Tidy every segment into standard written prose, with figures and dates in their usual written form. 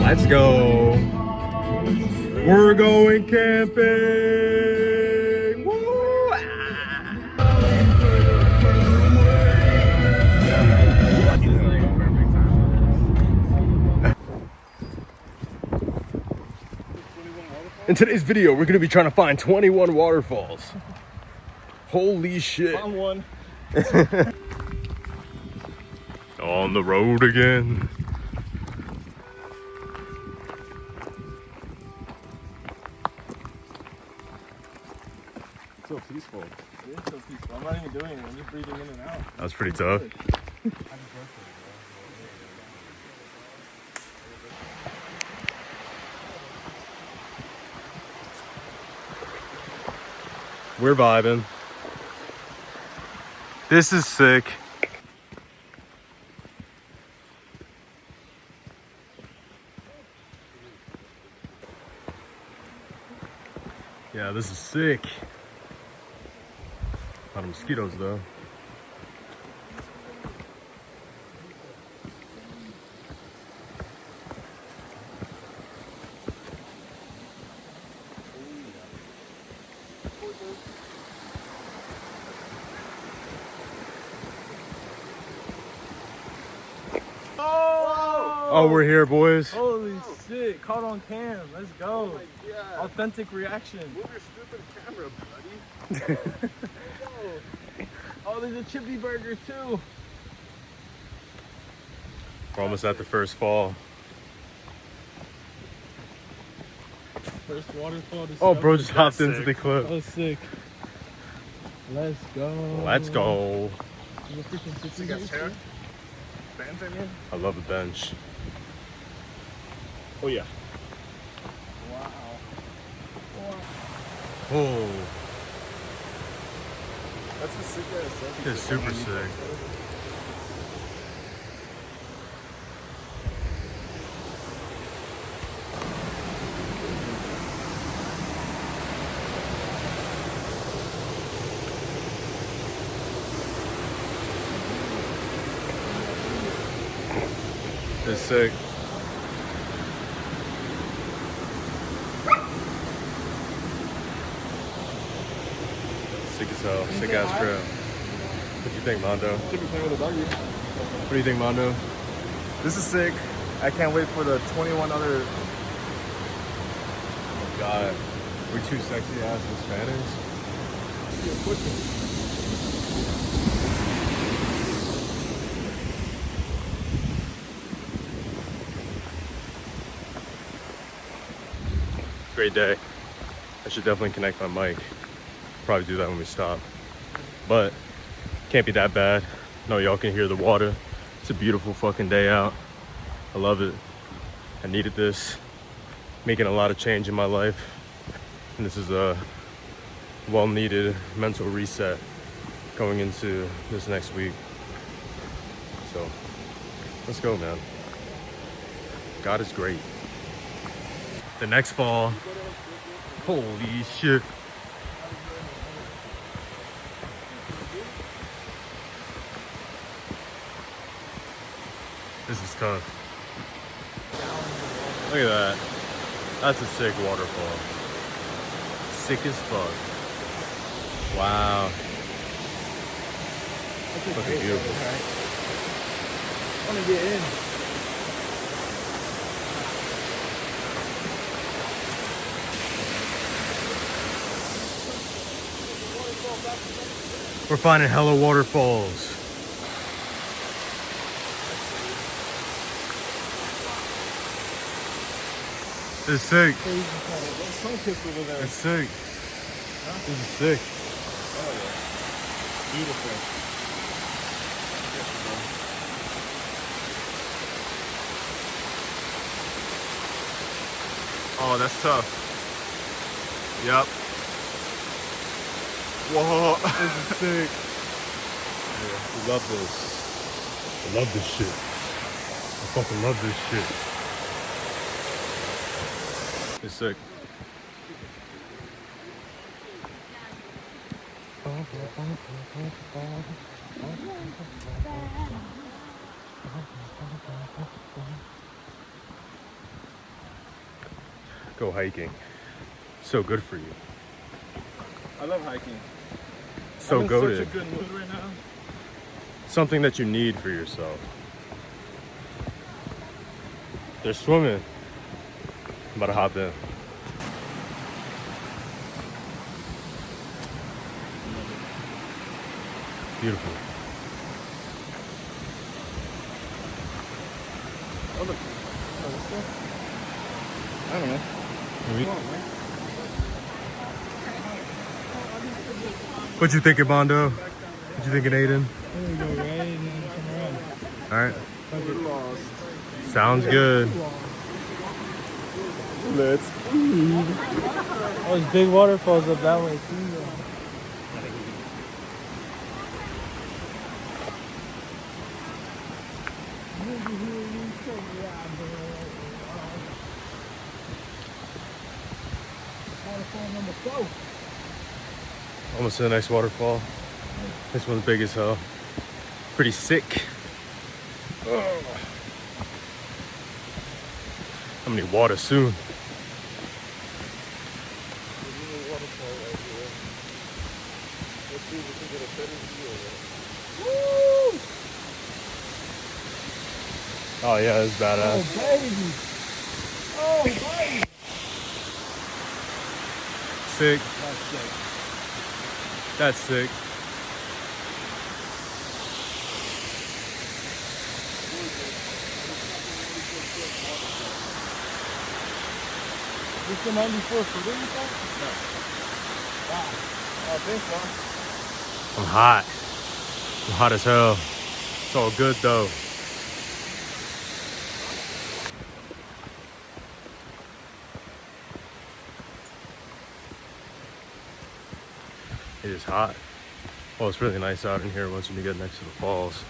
Let's go. We're going camping. Woo! In today's video, we're gonna be trying to find 21 waterfalls. Holy shit. Found one. On the road again. So peaceful. It is so peaceful. I'm not even doing it. I'm just breathing in and out. That was pretty tough. We're vibing. This is sick. Yeah, this is sick. A lot of mosquitoes though. Oh, we're here, boys. Holy shit. Caught on cam. Let's go. Oh my God. Authentic reaction. Move your stupid camera, buddy. Oh, there's a chippy burger too. We're almost at the first fall. First waterfall. Oh, bro just hopped into the cliff. That was sick. Let's go. Let's go. There's a freaking chippy You got burger. chair? Bands, I mean? I love the bench. Oh, yeah. Wow. Oh, That's a sick ass. it's super sick. It's sick. Sick as hell. Sick ass trail. What do you think, Mondo? Should be playing with a doggy. What do you think, Mondo? This is sick. I can't wait for the 21 other. Oh God, we're too sexy ass Hispanics. Great day. I should definitely connect my mic. Probably do that when we stop. But can't be that bad. No, y'all can hear the water. It's a beautiful fucking day out. I love it. I needed this. Making a lot of change in my life. And this is a well-needed mental reset going into this next week. So let's go, man. God is great. The next fall. Holy shit. This is tough. Look at that. That's a sick waterfall. Sick as fuck. Wow. Fucking beautiful. I want to get in. We're finding hella waterfalls. It's sick. It's sick. This is sick. Oh, yeah. Beautiful. Oh, that's tough. Yep. Whoa. This is sick. Yeah, we love this. I love this shit. I fucking love this shit. It's sick. go hiking. So good for you. I love hiking. So I'm in goated. such a good mood right now. Something that you need for yourself. They're swimming. I'm about to hop in. Beautiful. Oh, look. I don't know. What you thinking, Bondo? What you thinking, Aiden? There we go, right? And then come around. All right. Sounds good. Let's eat. Oh, there's big waterfalls up that way too. Waterfall number 4. Almost to the next waterfall. This one's big as hell. Pretty sick. Oh. I'm gonna need water soon. Oh yeah, that's badass. Oh baby! Oh baby! Sick. That's sick. That's sick. This the 94 for you think? No. Wow. I think so. I'm hot. I'm hot as hell. It's all good though. It is hot. Well, it's really nice out in here once you get next to the falls.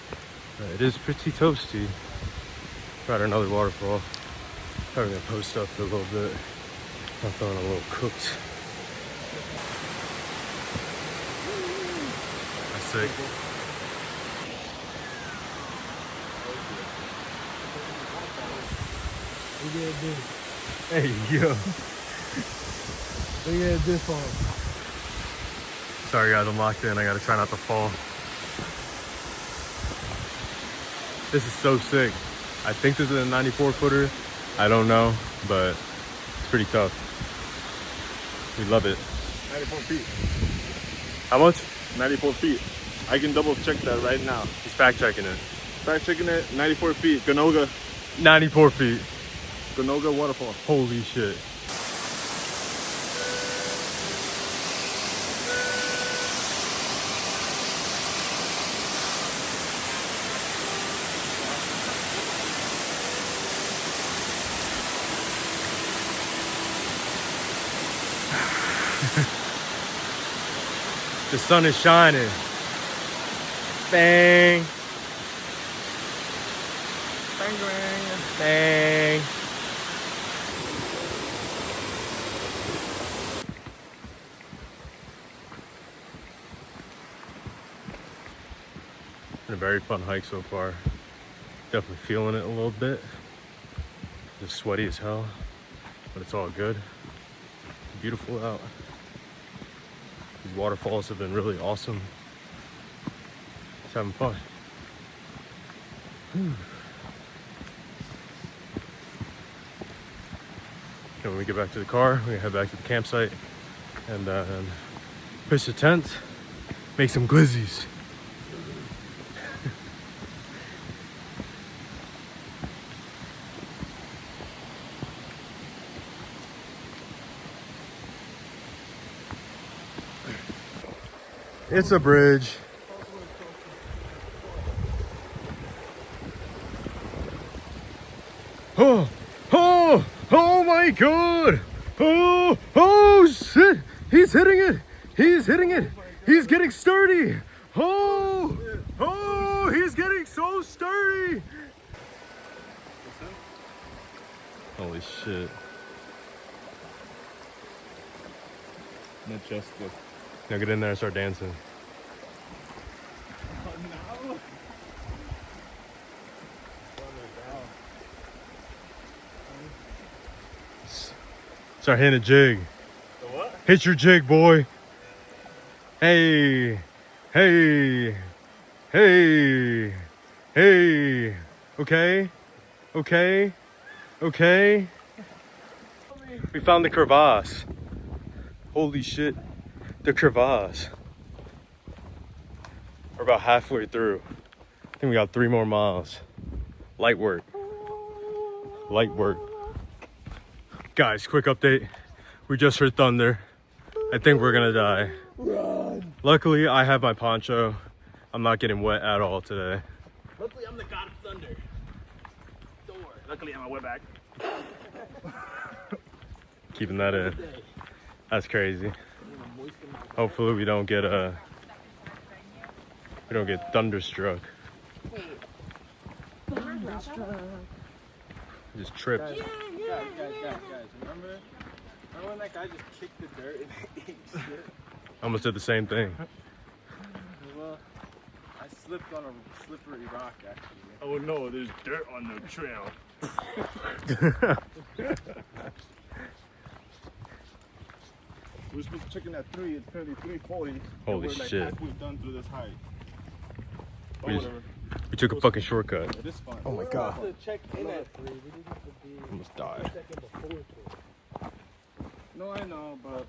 It is pretty toasty. Got another waterfall. Probably gonna post up for a little bit. I'm feeling a little cooked. That's sick. Look at this. Hey, yo. Look at this one. Sorry guys, I'm locked in. I gotta try not to fall. This is so sick. I think this is a 94 footer. I don't know, but it's pretty tough. We love it. 94 feet. How much? 94 feet. I can double check that right now. He's fact checking it. Fact checking it, 94 feet. Ganoga 94 feet. Waterfall. Holy shit. The sun is shining. Bang. Bang, bang. Bang. Been a very fun hike so far. Definitely feeling it a little bit. Just sweaty as hell, but it's all good. Beautiful out. These waterfalls have been really awesome. Just having fun. And when we get back to the car, we're gonna head back to the campsite and then pitch the tent, make some glizzies. It's a bridge. Oh, oh, oh my God. Oh, oh shit. He's hitting it. He's hitting it. He's getting sturdy. Oh, oh, he's getting so sturdy. Holy shit. Majestic. Now get in there and start dancing. Oh no. Start hitting a jig. The what? Hit your jig, boy. Hey. Hey. Hey. Hey. Okay. Okay. Okay. We found the crevasse. Holy shit. The crevasse. We're about halfway through. I think we got 3 more miles. Light work. Light work. Guys, quick update. We just heard thunder. I think we're gonna die. Run. Luckily, I have my poncho. I'm not getting wet at all today. Luckily, I'm the god of thunder. Don't worry. Luckily, I'm a wetback. Keeping that in. That's crazy. Hopefully we don't get thunderstruck. Just tripped. Guys, remember when that guy just kicked the dirt and ate shit? Almost did the same thing. Well, I slipped on a slippery rock, actually. Oh no, there's dirt on the trail. We're supposed to check in at 3. It's currently 3:40. Holy we're like shit. halfway done through this hike. We Oh, just- whatever. We took a fucking shortcut. It is fun. Oh my god. To check in at 3. We didn't have to be Almost died. second before 3. No, I know, but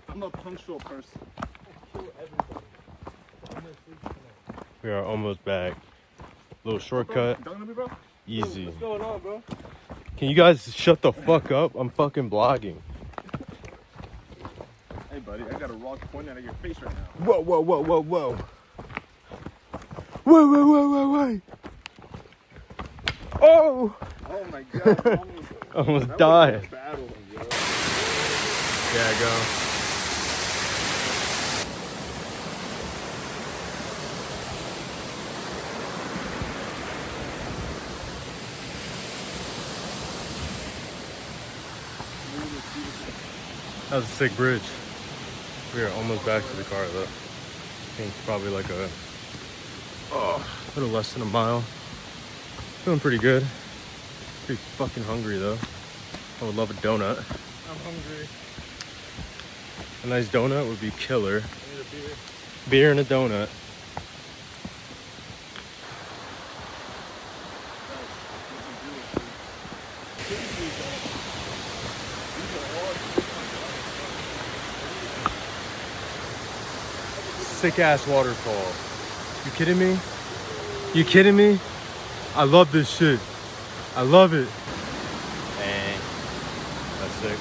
I'm a punctual person. Kill everybody. I'm gonna sleep tonight. We are almost back. Little shortcut. Done with me, bro? Easy. What's going on, bro? Can you guys shut the fuck up? I'm fucking vlogging. Hey, buddy, I got a rock pointing at your face right now. Whoa, whoa, whoa, whoa, whoa. Whoa, whoa, whoa, whoa, whoa. Oh! Oh my god, Almost that died. was a battle, yo. Yeah, go. That was a sick bridge. We are almost back to the car though. I think it's probably like a little less than a mile. Feeling pretty good. Pretty fucking hungry though. I would love a donut. I'm hungry. A nice donut would be killer. I need a beer. Beer and a donut. Sick ass waterfall. You kidding me? You kidding me? I love this shit. I love it. Dang. That's sick.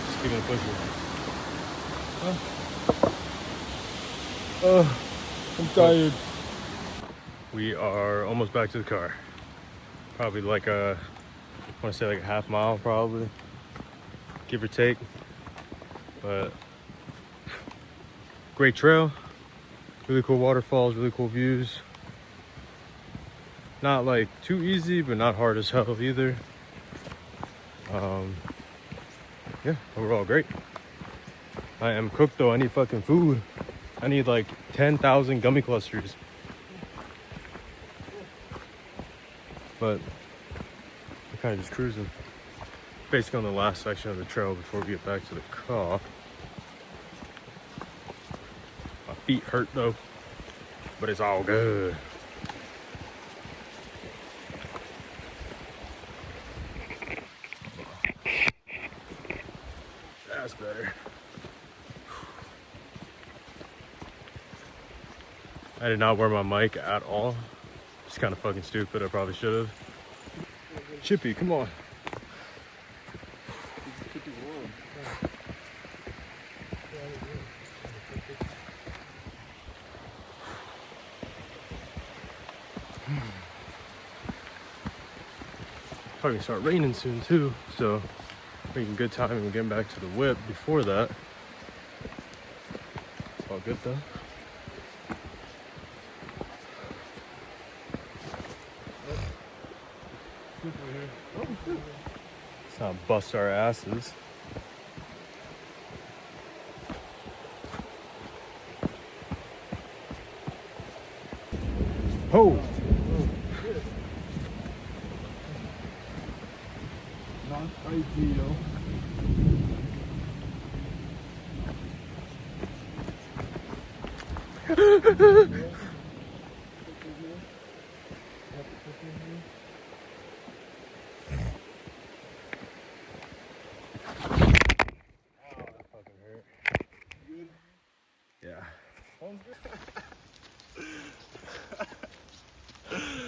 Just keeping it pushing. Oh, I'm tired. We are almost back to the car. Probably like I want to say like a half mile probably, give or take. But great trail, really cool waterfalls, really cool views. Not like too easy, but not hard as hell either. Yeah, overall great. I am cooked though. I need fucking food. I need like 10,000 gummy clusters. But we're kind of just cruising. Basically on the last section of the trail before we get back to the car. My feet hurt though, but it's all good. That's better. I did not wear my mic at all. It's kind of fucking stupid. I probably should have. Chippy, come on. Probably gonna start raining soon too, so making good time and getting back to the whip before that. It's all good though. Let's not bust our asses. Oh! No, not ideal. Yeah.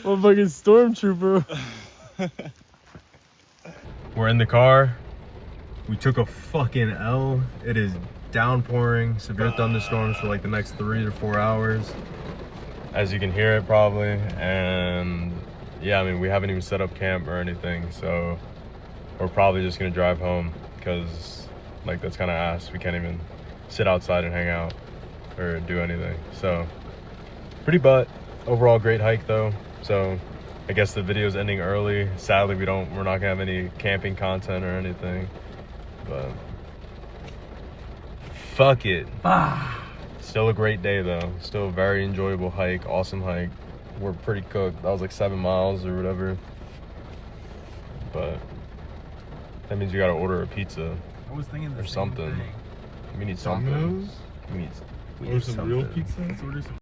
Motherfucking stormtrooper. We're in the car. We took a fucking L. It is downpouring, severe thunderstorms for like the next 3 to 4 hours. As you can hear it probably. And yeah, I mean, we haven't even set up camp or anything. So we're probably just gonna drive home because like that's kind of ass. We can't even sit outside and hang out or do anything. So pretty butt. Overall great hike though. So I guess the video's ending early. Sadly, we're not gonna have any camping content or anything, but fuck it. Still a great day though. Still a very enjoyable hike, awesome hike. We're pretty cooked. That was like 7 miles or whatever. But that means you gotta order a pizza I was thinking the or same something. thing. We need something. Domino's? We need Order some real something. pizza? Let's order some